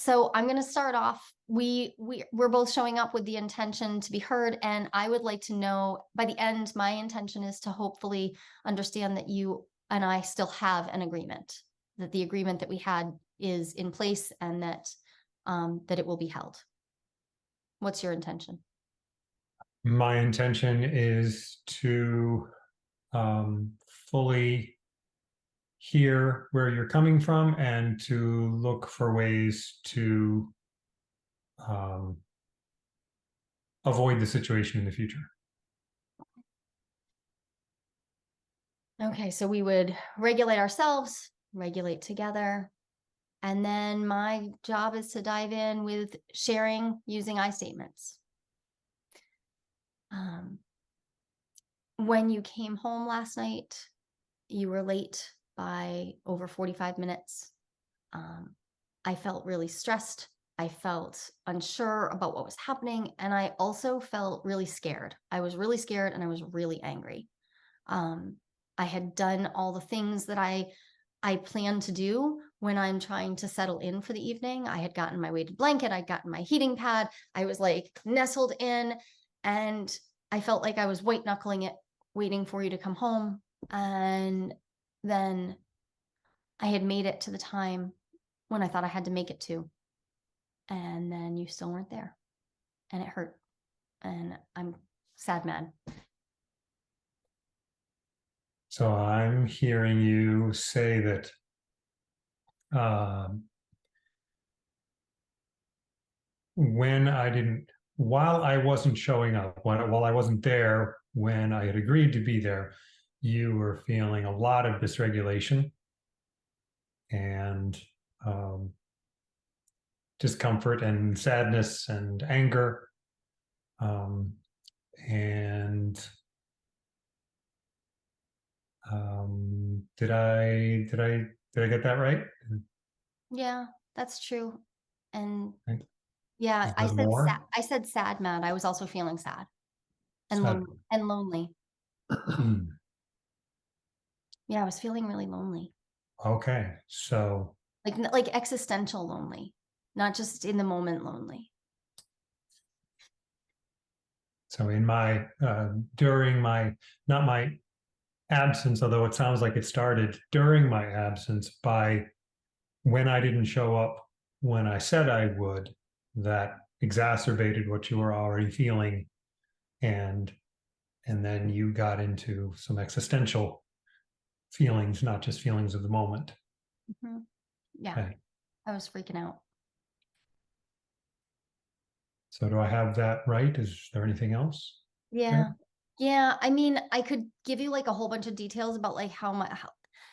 So I'm going to start off. We're both showing up with the intention to be heard, and I would like to know by the end, my intention is to hopefully understand that you and I still have an agreement, that the agreement that we had is in place, and that that it will be held. What's your intention? My intention is to fully hear where you're coming from and to look for ways to avoid the situation in the future. Okay, so we would regulate ourselves, regulate together, and then my job is to dive in with sharing using I statements. When you came home last night, you were late by over 45 minutes. I felt really stressed. I felt unsure about what was happening. And I also felt really scared. I was really scared and I was really angry. I had done all the things that I plan to do when I'm trying to settle in for the evening. I had gotten my weighted blanket. I'd gotten my heating pad. I was like nestled in, and I felt like I was white knuckling it, waiting for you to come home. And then I had made it to the time when I thought I had to make it to. And then you still weren't there. And it hurt. And I'm sad, mad. So I'm hearing you say that while I wasn't showing up, while I wasn't there when I had agreed to be there, you were feeling a lot of dysregulation and discomfort and sadness and anger. Did I get that right? Yeah, that's true. And Right. yeah, Is there more? I said sad, mad. I was also feeling sad and Sad. lonely. Yeah, I was feeling really lonely. Okay, so Like existential lonely, not just in the moment lonely. in my during my not my absence, although it sounds like it started during my absence, by when I didn't show up when I said I would, that exacerbated what you were already feeling, and then you got into some existential feelings, not just feelings of the moment. Mm-hmm. Yeah, Okay. I was freaking out. So do I have that right? Is there anything else? Yeah. Yeah. I mean, I could give you like a whole bunch of details about like how my,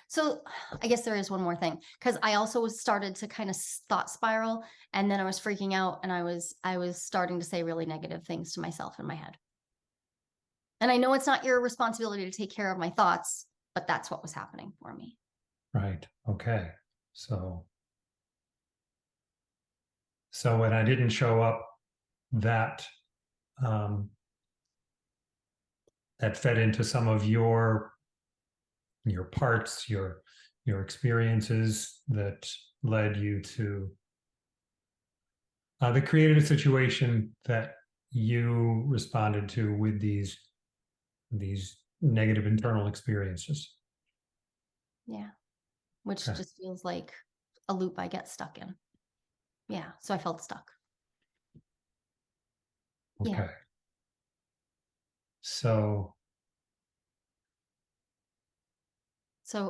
so I guess there is one more thing, because I also started to kind of thought spiral, and then I was freaking out, and I was starting to say really negative things to myself in my head. And I know it's not your responsibility to take care of my thoughts, but that's what was happening for me. Right. Okay. So when I didn't show up, that that fed into some of your parts, your experiences that led you to that created a situation that you responded to with these negative internal experiences. Yeah. Which Okay. just feels like a loop I get stuck in. Yeah. So I felt stuck. Okay. Yeah. So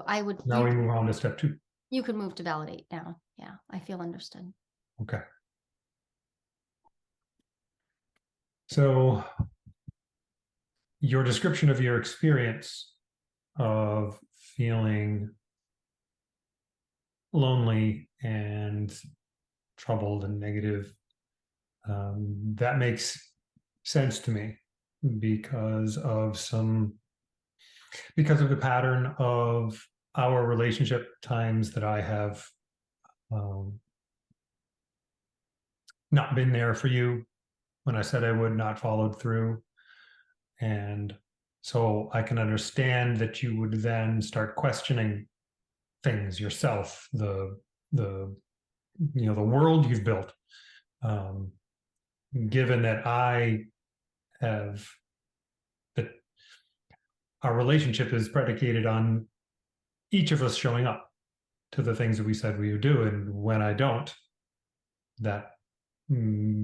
I would, now we move on to step 2. you could move to validate now. Yeah. I feel understood. Okay. So your description of your experience of feeling lonely and troubled and negative, that makes sense to me because of the pattern of our relationship times that I have not been there for you when I said I would, not followed through. And so I can understand that you would then start questioning things yourself, the the world you've built, given that that our relationship is predicated on each of us showing up to the things that we said we would do. And when I don't, that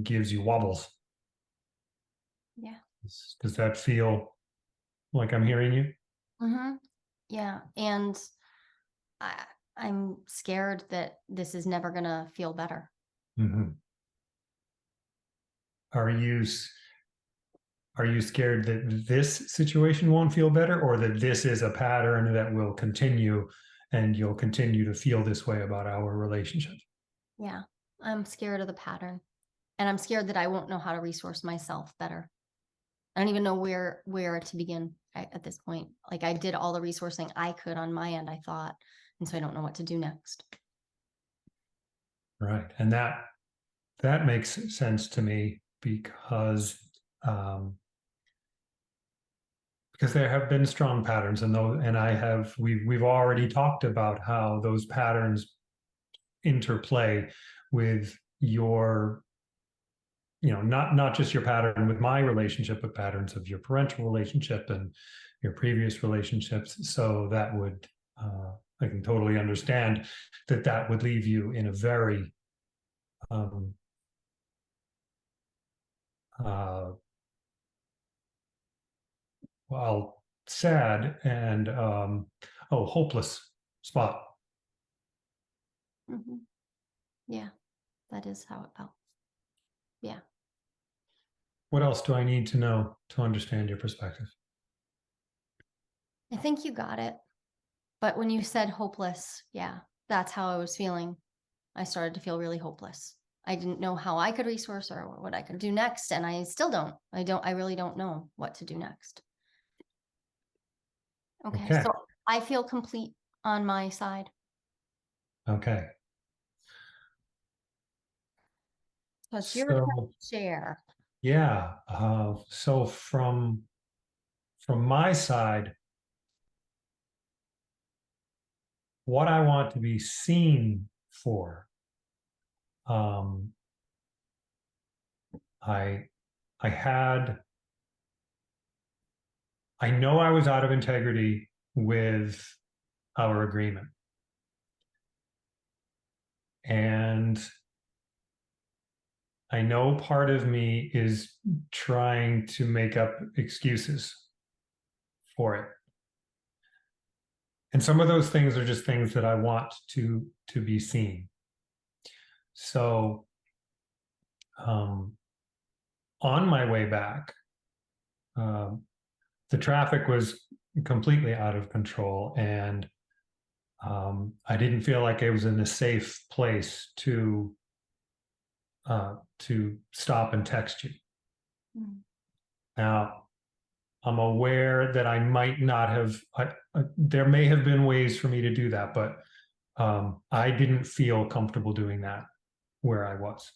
gives you wobbles. Yeah. Does that feel like I'm hearing you? Mm-hmm. Yeah. And I'm scared that this is never going to feel better. Mm-hmm. Are you scared that this situation won't feel better, or that this is a pattern that will continue and you'll continue to feel this way about our relationship? Yeah. I'm scared of the pattern, and I'm scared that I won't know how to resource myself better. I don't even know where to begin at this point. Like, I did all the resourcing I could on my end, I thought, and so I don't know what to do next. Right. And that makes sense to me, because there have been strong patterns, and we've already talked about how those patterns interplay with your, not just your pattern with my relationship, but patterns of your parental relationship and your previous relationships. So that would, I can totally understand that would leave you in a very sad and hopeless spot. Mm-hmm. Yeah, that is how it felt. Yeah. What else do I need to know to understand your perspective? I think you got it. But when you said hopeless, yeah, that's how I was feeling. I started to feel really hopeless. I didn't know how I could resource or what I could do next. And I still don't. I really don't know what to do next. Okay. Okay. So I feel complete on my side. Okay. So it's your turn So to share. yeah. So from my side, what I want to be seen for, um, I I know I was out of integrity with our agreement, and I know part of me is trying to make up excuses for it. And some of those things are just things that I want to be seen. So on my way back, the traffic was completely out of control, and I didn't feel like I was in a safe place to stop and text you. Mm. Now, I'm aware that I might not have. There may have been ways for me to do that, but I didn't feel comfortable doing that where I was.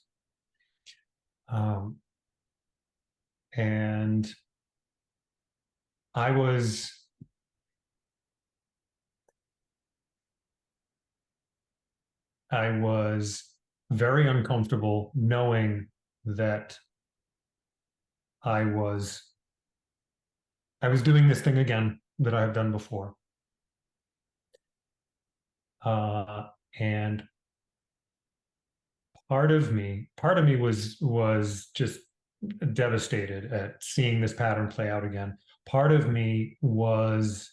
And I was very uncomfortable knowing that I was doing this thing again that I have done before. And part of me was just devastated at seeing this pattern play out again. Part of me was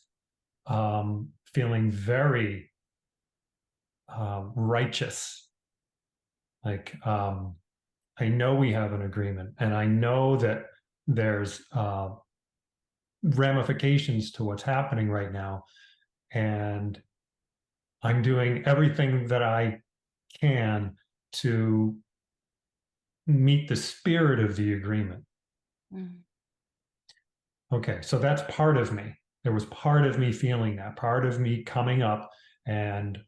feeling very righteous. Like, I know we have an agreement, and I know that there's ramifications to what's happening right now. And I'm doing everything that I can to meet the spirit of the agreement. Mm. Okay, so that's part of me. There was part of me feeling that, part of me coming up, and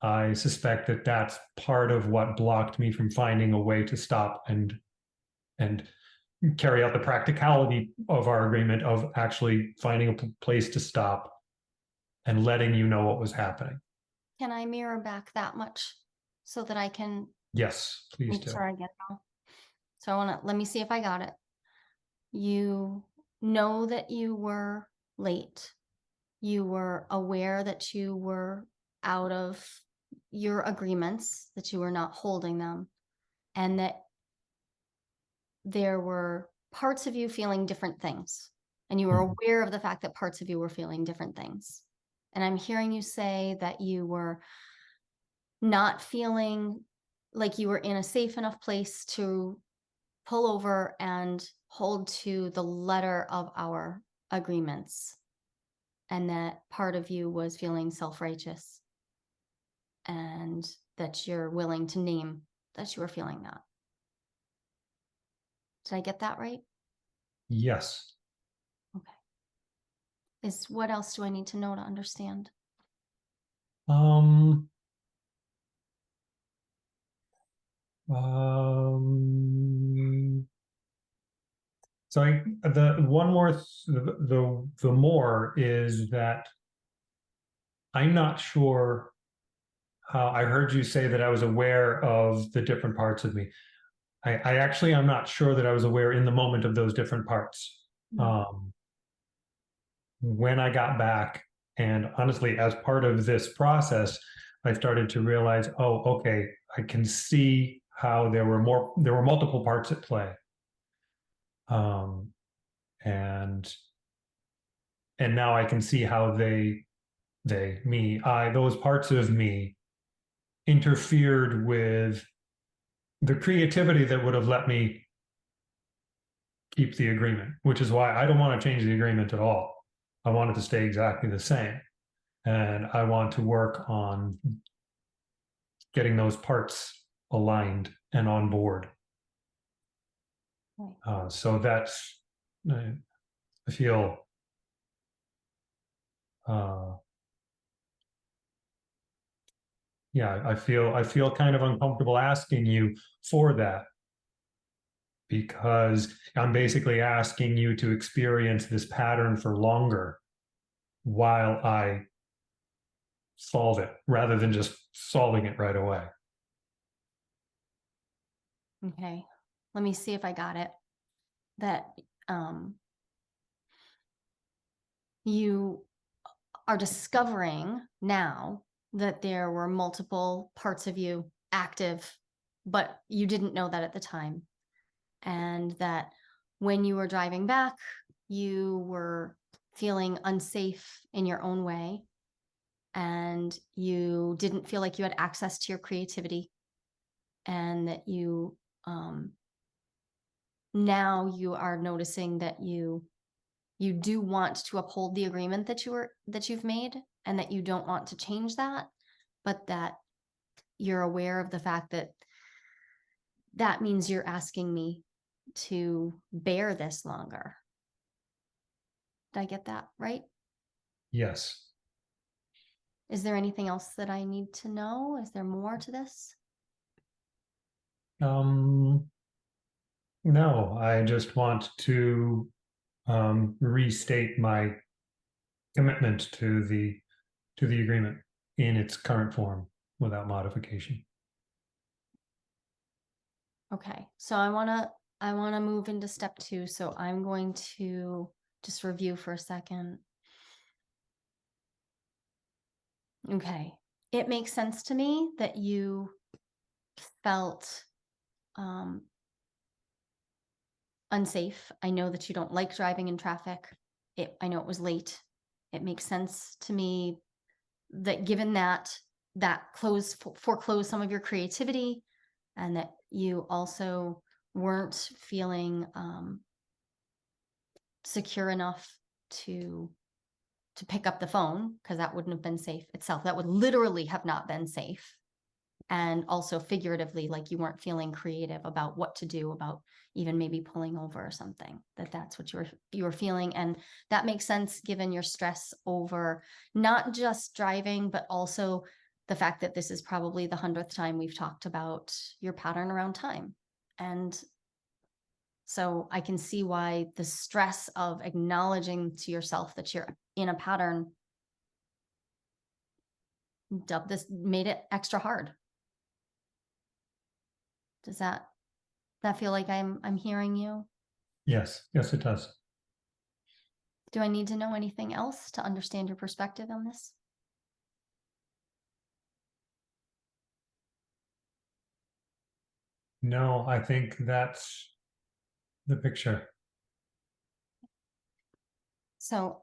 I suspect that that's part of what blocked me from finding a way to stop and carry out the practicality of our agreement of actually finding a place to stop and letting you know what was happening. Can I mirror back that much so that I can Yes, please Make do. sure I get it all. So let me see if I got it. You know that you were late. You were aware that you were out of your agreements, that you were not holding them, and that there were parts of you feeling different things. And you were aware of the fact that parts of you were feeling different things. And I'm hearing you say that you were not feeling like you were in a safe enough place to pull over and hold to the letter of our agreements. And that part of you was feeling self-righteous, and that you're willing to name that you were feeling that. Did I get that right? Yes. Okay. What else do I need to know to understand? Um, um, the one more, the more is that I'm not sure how. I heard you say that I was aware of the different parts of me. I actually, I'm not sure that I was aware in the moment of those different parts. Um, when I got back, and honestly, as part of this process, I started to realize, oh, okay, I can see how there were multiple parts at play. Um, and now I can see how those parts of me interfered with the creativity that would have let me keep the agreement, which is why I don't want to change the agreement at all. I want it to stay exactly the same. And I want to work on getting those parts aligned and on board. So that's, I feel, yeah, I feel kind of uncomfortable asking you for that, because I'm basically asking you to experience this pattern for longer while I solve it, rather than just solving it right away. Okay. Let me see if I got it. That you are discovering now that there were multiple parts of you active, but you didn't know that at the time. And that when you were driving back, you were feeling unsafe in your own way, and you didn't feel like you had access to your creativity, and that you now you are noticing that you do want to uphold the agreement that you've made, and that you don't want to change that, but that you're aware of the fact that that means you're asking me to bear this longer. Did I get that right? Yes. Is there anything else that I need to know? Is there more to this? No, I just want to restate my commitment to the agreement in its current form without modification. Okay, so I wanna move into step 2. So I'm going to just review for a second. Okay, it makes sense to me that you felt unsafe. I know that you don't like driving in traffic. I know it was late. It makes sense to me that given that foreclosed some of your creativity, and that you also weren't feeling secure enough to pick up the phone, because that wouldn't have been safe itself. That would literally have not been safe. And also figuratively, like you weren't feeling creative about what to do about even maybe pulling over or something, that's what you were feeling. And that makes sense given your stress over not just driving, but also the fact that this is probably the 100th time we've talked about your pattern around time. And so I can see why the stress of acknowledging to yourself that you're in a pattern made it extra hard. Does that feel like I'm hearing you? Yes, yes, it does. Do I need to know anything else to understand your perspective on this? No, I think that's the picture. So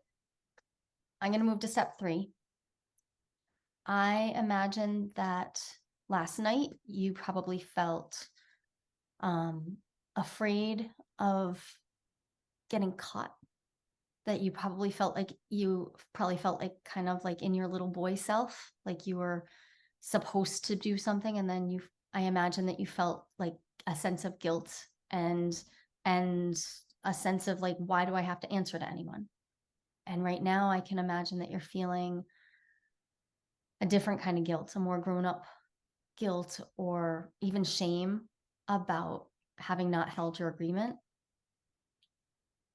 I'm going to move to step 3. I imagine that last night you probably felt afraid of getting caught, that you probably felt like kind of like in your little boy self, like you were supposed to do something, and then I imagine that you felt like a sense of guilt and a sense of like, why do I have to answer to anyone? And right now I can imagine that you're feeling a different kind of guilt, a more grown up guilt, or even shame about having not held your agreement.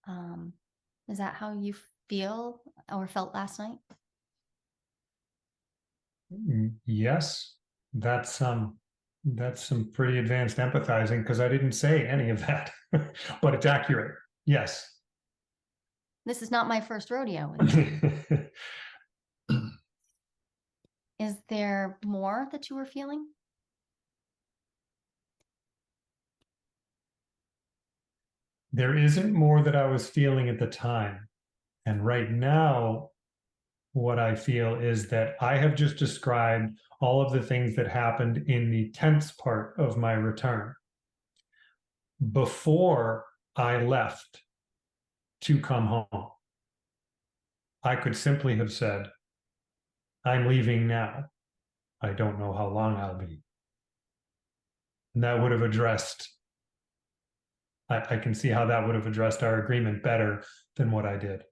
Um, is that how you feel or felt last night? Yes, that's some pretty advanced empathizing because I didn't say any of that, but it's accurate. Yes. This is not my first rodeo with you. Is there more that you were feeling? There isn't more that I was feeling at the time. And right now, what I feel is that I have just described all of the things that happened in the tense part of my return. Before I left to come home, I could simply have said, I'm leaving now. I don't know how long I'll be. And that would have addressed, I can see how that would have addressed our agreement better than what I did.